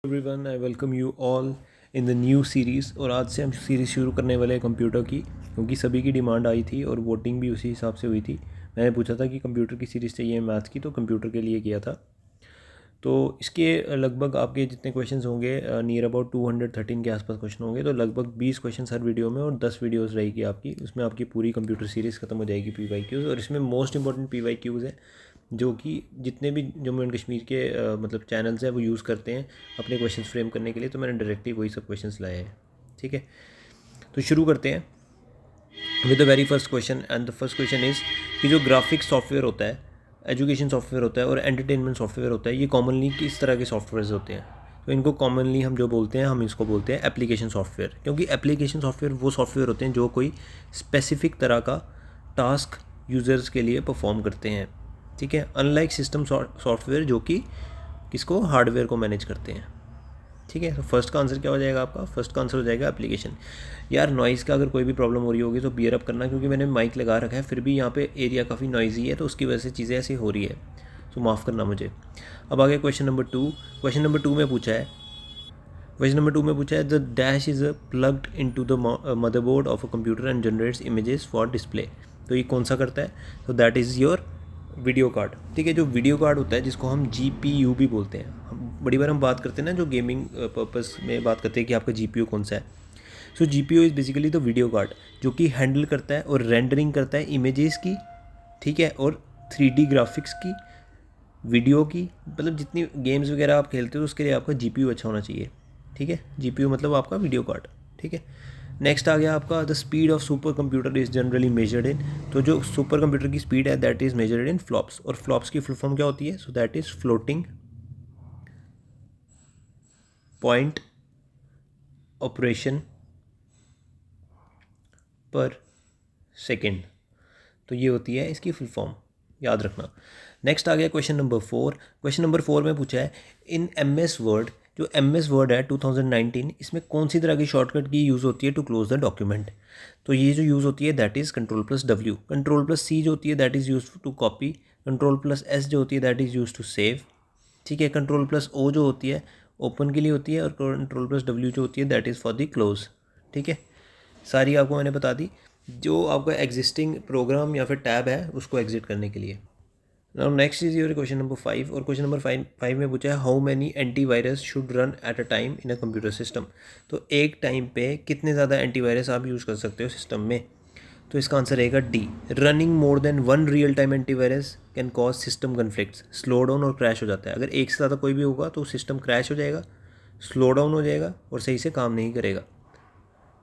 Everyone, I welcome you all in the new series. और आज से हम सीरीज़ शुरू करने वाले हैं कंप्यूटर की, क्योंकि सभी की डिमांड आई थी और वोटिंग भी उसी हिसाब से हुई थी। मैंने पूछा था कि कंप्यूटर की सीरीज़ चाहिए मैथ्स की, तो कंप्यूटर के लिए किया था। तो इसके लगभग आपके जितने क्वेश्चंस होंगे नियर अबाउट 213 के आसपास क्वेश्चन होंगे। तो लगभग 20 क्वेश्चन हर वीडियो में और 10 वीडियोस रहेगी आपकी। उसमें आपकी पूरी कंप्यूटर सीरीज़ खत्म हो जाएगी PYQs। और इसमें मोस्ट इंपॉर्टेंट PYQs है जो कि जितने भी जम्मू एंड कश्मीर के मतलब चैनल्स हैं वो यूज़ करते हैं अपने क्वेश्चंस फ्रेम करने के लिए। तो मैंने डायरेक्टली वही सब क्वेश्चंस लाए हैं। ठीक है, तो शुरू करते हैं with the very first question. And the first question is कि जो ग्राफिक्स सॉफ्टवेयर होता है, एजुकेशन सॉफ्टवेयर होता है और एंटरटेनमेंट सॉफ्टवेयर होता है, ये कॉमनली किस तरह के सॉफ्टवेयर्स होते हैं? तो इनको कॉमनली हम जो बोलते हैं, हम इसको बोलते हैं एप्लीकेशन सॉफ्टवेयर। क्योंकि एप्लीकेशन सॉफ्टवेयर वो सॉफ्टवेयर होते हैं जो कोई स्पेसिफिक तरह का टास्क यूज़र्स के लिए परफॉर्म करते हैं। ठीक है, अनलाइक सिस्टम सॉफ्टवेयर जो कि किसको, हार्डवेयर को मैनेज करते हैं। ठीक है, तो फर्स्ट का आंसर क्या हो जाएगा आपका? फर्स्ट का आंसर हो जाएगा एप्लीकेशन। यार नॉइज़ का अगर कोई भी प्रॉब्लम हो रही होगी तो बियर अप करना, क्योंकि मैंने माइक लगा रखा है, फिर भी यहाँ पे एरिया काफ़ी नॉइज़ी है, तो उसकी वजह से चीज़ें ऐसी हो रही है, तो माफ़ करना मुझे। अब आगे क्वेश्चन नंबर 2। क्वेश्चन नंबर 2 में पूछा है, the dash is plugged into the motherboard of a computer and generates images for display. तो ये कौन सा करता है? तो that is your video card. ठीक है, जो वीडियो कार्ड होता है जिसको हम GPU भी बोलते हैं। बड़ी बार हम बात करते हैं ना, जो गेमिंग पर्पस में बात करते हैं कि आपका GPU कौन सा है। सो GPU is basically the video card जो कि हैंडल करता है और रेंडरिंग करता है इमेजेस की। ठीक है, और 3D ग्राफिक्स की, वीडियो की, मतलब जितनी गेम्स वगैरह आप खेलते हो उसके लिए आपका GPU अच्छा होना चाहिए। ठीक है, GPU मतलब आपका वीडियो कार्ड। ठीक है, नेक्स्ट आ गया आपका the speed of super computer is generally measured in. तो जो सुपर कंप्यूटर की स्पीड है that is measured in flops. और फ्लॉप्स की फुल फॉर्म क्या होती है? So that is floating point operation पर सेकेंड। तो ये होती है इसकी फुल फॉर्म, याद रखना। नेक्स्ट आ गया क्वेश्चन नंबर 4। क्वेश्चन नंबर 4 में पूछा है इन MS वर्ड, जो MS वर्ड है 2019, इसमें कौन सी तरह की शॉर्टकट की यूज़ होती है टू क्लोज द डॉक्यूमेंट? तो ये जो यूज़ होती है दैट इज़ Ctrl+W। Ctrl+C जो होती है that is use to copy. Ctrl+S जो होती है that is use to save. ठीक है, Ctrl+O जो होती है ओपन के लिए होती है, और Ctrl+W जो होती है that is for the close. ठीक है, सारी आपको मैंने बता दी। जो आपका एग्जिस्टिंग प्रोग्राम या फिर टैब है उसको एग्जिट करने के लिए। Now next is your question number 5। और क्वेश्चन नंबर 5 में पूछा है how many antivirus should run at a time in a computer system. तो एक टाइम पे कितने ज़्यादा एंटीवायरस आप यूज़ कर सकते हो सिस्टम में? तो इसका आंसर रहेगा D। Running more than one real time antivirus can cause system conflicts. Slow down और क्रैश हो जाता है। अगर एक से ज़्यादा कोई भी होगा तो सिस्टम क्रैश हो जाएगा, स्लो डाउन हो जाएगा और सही से काम नहीं करेगा।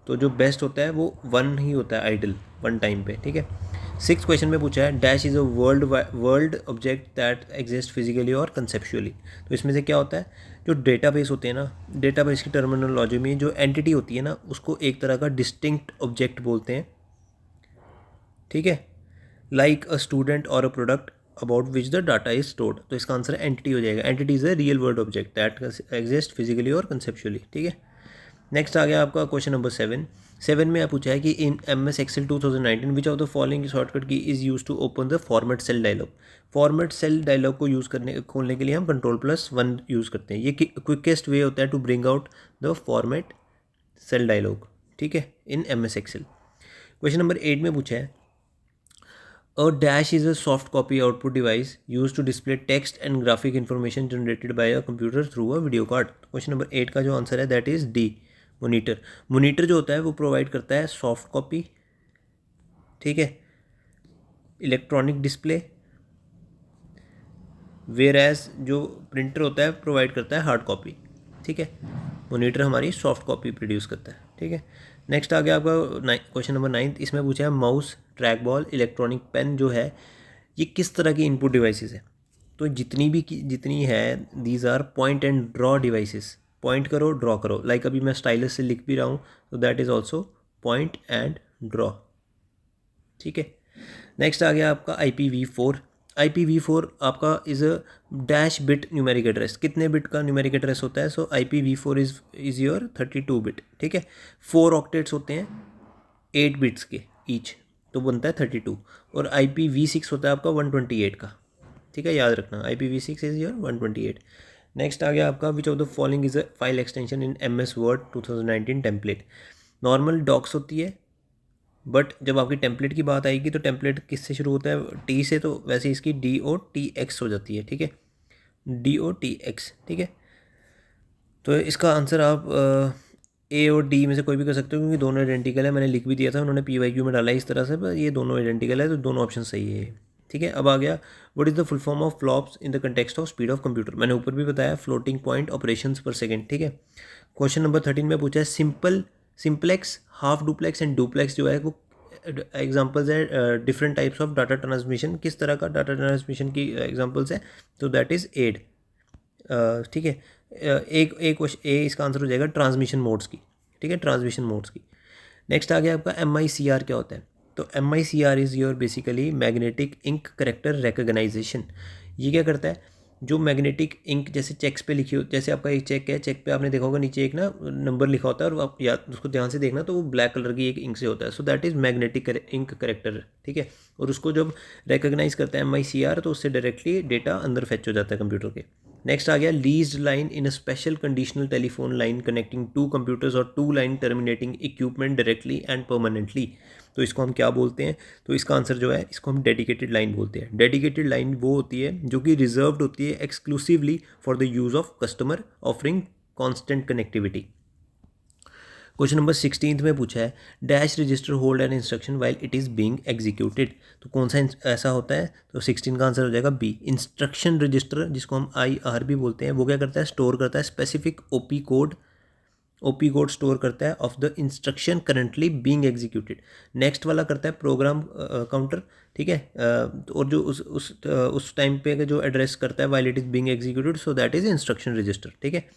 तो जो बेस्ट होता है वो वन ही होता है, आइडल, वन टाइम पे। ठीक है, 6th क्वेश्चन में पूछा है dash is a world object that exist physically और कंसेप्चुअली। तो इसमें से क्या होता है? जो डेटाबेस होते हैं ना, डेटाबेस की टर्मिनोलॉजी में जो एंटिटी होती है ना, उसको एक तरह का डिस्टिंक्ट ऑब्जेक्ट बोलते हैं। ठीक है, लाइक अ स्टूडेंट और a product about which the data is stored. तो इसका आंसर एंटिटी हो जाएगा। Entity is a real world object that exist physically और कंसेप्चुअली। ठीक है, नेक्स्ट आ गया आपका क्वेश्चन नंबर 7 में पूछा है कि in MS Excel 2019 which of the following shortcut key is use to open the format cell dialog. Format cell dialog को यूज़ करने खोलने के लिए हम Ctrl+1 यूज़ करते हैं। ये क्विकेस्ट वे होता है to bring out the format cell dialog. ठीक है, in MS Excel। Question number 8 में पूछा है A dash is a soft copy output device used to display text and graphic information generated by a computer through a video card। Question number 8 का जो answer है that is D, monitor. Monitor जो होता है वो provide करता है soft copy, ठीक है, इलेक्ट्रॉनिक डिस्प्ले, वेयर एज जो प्रिंटर होता है प्रोवाइड करता है हार्ड कॉपी। ठीक है, मोनीटर हमारी सॉफ्ट कॉपी प्रोड्यूस करता है। ठीक है, नेक्स्ट आ गया आपका क्वेश्चन नंबर 9। इसमें पूछा है mouse, track ball, electronic pen जो है ये किस तरह की इनपुट डिवाइसेस है? तो जितनी है these are point and draw devices. Point करो, ड्रॉ करो। लाइक अभी मैं स्टाइलस से लिख भी रहा हूँ तो that is also point and draw. ठीक है, नेक्स्ट आ गया आपका IPv4। IPv4 आपका is a dash bit numeric address. कितने बिट का न्यूमेरिक एड्रेस होता है? So IPv4 is your 32 bit. ठीक है, 4 ऑक्टेट्स होते हैं 8 बिट्स के ईच, तो बनता है 32। और IPv6 होता है आपका 128 का। ठीक है, याद रखना IPv6 इज़ योर 128। नेक्स्ट आ गया आपका which of the following is a file extension in MS word 2019 template. Normal docs होती है, बट जब आपकी टेम्पलेट की बात आएगी तो टेम्पलेट किससे शुरू होता है, टी से, तो वैसे इसकी DOTX हो जाती है, ठीक है, DOTX, ठीक है। तो इसका आंसर आप ए और डी में से कोई भी कर सकते हो क्योंकि दोनों आइडेंटिकल है, मैंने लिख भी दिया था, उन्होंने PYQ में डाला है इस तरह से, पर ये दोनों आइडेंटिकल है तो दोनों ऑप्शन सही है, ठीक है। अब आ गया what is the full form of flops in the context of speed of computer. मैंने ऊपर भी बताया फ्लोटिंग पॉइंट ऑपरेशंस पर सेकंड, ठीक है। क्वेश्चन नंबर 13 में पूछा है simplex, half duplex and duplex जो है वो एग्जांपल्स है different types of data transmission, किस तरह का डाटा ट्रांसमिशन की एग्जांपल्स है, तो दैट इज़ एड, ठीक है। एक क्वेश्चन ए इसका आंसर हो जाएगा ट्रांसमिशन मोड्स की, ठीक है, ट्रांसमिशन मोड्स की। नेक्स्ट आ गया आपका MICR क्या होता है, तो MICR is your basically magnetic ink character recognition. ये क्या करता है, जो मैग्नेटिक इंक जैसे चेक्स पे लिखी हो, जैसे आपका एक चेक है, चेक पे आपने देखा होगा नीचे एक ना नंबर लिखा होता है और आप या उसको ध्यान से देखना तो वो ब्लैक कलर की एक इंक से होता है, so that is magnetic ink character, ठीक है। और उसको जब रिकग्नाइज करता है MICR तो उससे डायरेक्टली डेटा अंदर फेच हो जाता है कंप्यूटर के। नेक्स्ट आ गया leased line in a special conditional telephone line connecting two computers और two line terminating equipment directly and permanently. तो इसको हम क्या बोलते हैं, तो इसका आंसर जो है इसको हम डेडिकेटेड लाइन बोलते हैं। डेडिकेटेड लाइन वो होती है जो कि रिजर्व्ड होती है exclusively for the use of customer offering constant connectivity. Question number 16 में पूछा है dash register hold an instruction while it is being executed. तो कौन सा ऐसा होता है, तो 16 का आंसर हो जाएगा बी। इंस्ट्रक्शन रजिस्टर जिसको हम IR भी बोलते हैं, वो क्या करता है, स्टोर करता है स्पेसिफिक OP कोड स्टोर करता है of the instruction currently being executed. Next वाला करता है प्रोग्राम काउंटर, ठीक है, और जो उस टाइम पे जो एड्रेस करता है while it is being executed, so that is instruction register, ठीक है।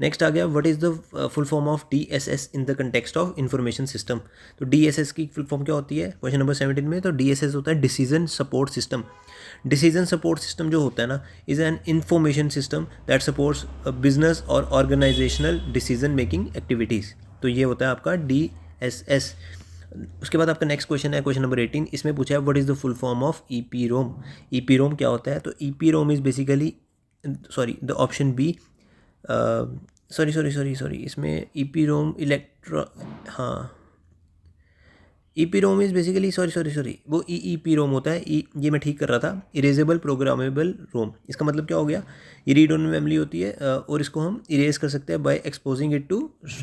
नेक्स्ट आ गया what is the full form of DSS in the context of information system. तो DSS की फुल फॉर्म क्या होती है क्वेश्चन नंबर 17 में, तो DSS होता है decision support system. Decision support system जो होता है ना is an information system that supports business और ऑर्गेनाइजेशनल डिसीजन मेकिंग एक्टिविटीज़। तो ये होता है आपका DSS। उसके बाद आपका नेक्स्ट क्वेश्चन है क्वेश्चन नंबर 18, इसमें पूछा है what is the full form of EPROM। EPROM क्या होता है, तो EPROM is basically the option B, sorry इसमें EPROM हाँ, EPROM इज़ बेसिकली सॉरी वो EEPROM होता है। ये मैं ठीक कर रहा था, इरेजेबल प्रोग्रामेबल रोम। इसका मतलब क्या हो गया, ये रीड ओनली मेमोरी होती है और इसको हम इरेज कर सकते हैं by exposing it to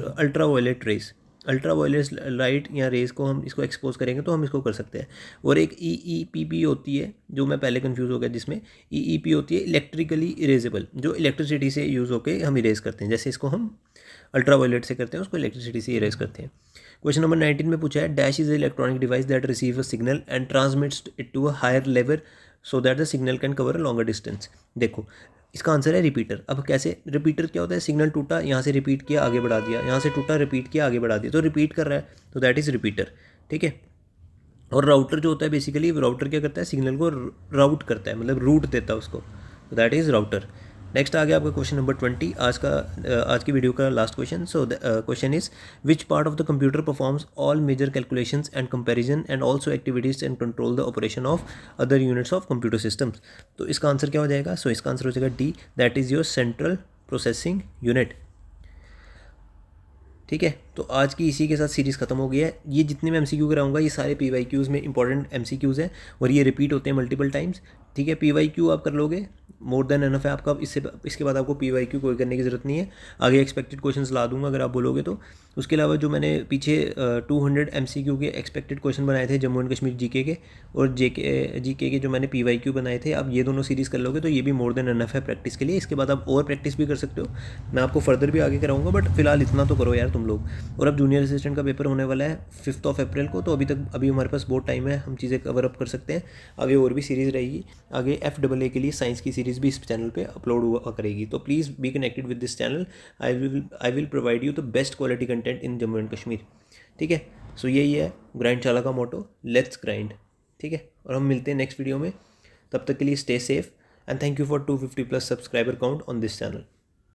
ultraviolet rays. Ultraviolet light या रेज को हम इसको एक्सपोज करेंगे तो हम इसको कर सकते हैं। और एक EEPP होती है जो मैं पहले कंफ्यूज हो गया, जिसमें EEP होती है इलेक्ट्रिकली इरेजेबल, जो इलेक्ट्रिसिटी से यूज़ होकर हम इरेज करते हैं, जैसे इसको हम अल्ट्रा वायलेट से करते हैं उसको इलेक्ट्रिसिटी से इरेज करते हैं। क्वेश्चन नंबर 19 में पूछा है dash is electronic device that receive a signal and transmits it to a higher level so that the signal can cover a longer distance. देखो इसका आंसर है रिपीटर। अब कैसे, रिपीटर क्या होता है, सिग्नल टूटा, यहाँ से रिपीट किया आगे बढ़ा दिया, यहाँ से टूटा रिपीट किया आगे बढ़ा दिया, तो रिपीट कर रहा है, तो दैट इज़ रिपीटर, ठीक है। और राउटर जो होता है बेसिकली, राउटर क्या करता है, सिग्नल को राउट करता है, मतलब रूट देता है उसको, तो दैट इज़ राउटर। नेक्स्ट आ गया आपका क्वेश्चन नंबर 20, आज की वीडियो का last question. So question is which part of the computer performs all major calculations and comparison and also activities and control the operation of other units of computer systems. तो इसका answer क्या हो जाएगा, सो इसका answer हो जाएगा D, that is your central processing unit, ठीक है। तो आज की इसी के साथ सीरीज़ खत्म हो गई है। ये जितने मैं MCQ कराऊंगा ये सारे PYQs में इंपॉर्टेंट MCQs हैं और ये रिपीट होते हैं मल्टीपल टाइम्स, ठीक है। PYQ आप कर लोगे, मोर देन एनफ है आपका, इसके बाद आपको PYQ कोई करने की ज़रूरत नहीं है। आगे एक्सपेक्टेड क्वेश्चंस ला दूंगा अगर आप बोलोगे तो। उसके अलावा जो मैंने पीछे 200 MCQ के एक्सपेक्टेड क्वेश्चन बनाए थे जम्मू एंड कश्मीर GK के और GK के जो मैंने PYQ बनाए थे, आप ये दोनों सीरीज़ कर लोगे तो ये भी मोर देन एनफ है प्रैक्टिस के लिए। इसके बाद आप और प्रैक्टिस भी कर सकते हो, मैं आपको फर्दर भी आगे कराऊंगा, बट फिलहाल इतना तो करो यार तुम लोग। और अब जूनियर असिस्टेंट का पेपर होने वाला है 5 अप्रैल को, तो अभी हमारे पास बहुत टाइम है, हम चीज़ें कवर अप कर सकते हैं। आगे और भी सीरीज़ रहेगी, आगे FAA के लिए साइंस की सीरीज़ भी इस चैनल पे अपलोड हुआ करेगी, तो please be connected with this channel. I will provide you the best quality content in Jammu and Kashmir, ठीक है। सो यही है ग्राइंड चाला का मोटो, लेट्स ग्राइंड, ठीक है। और हम मिलते हैं नेक्स्ट वीडियो में, तब तक के लिए stay safe and thank you for 250+ subscriber count on this channel.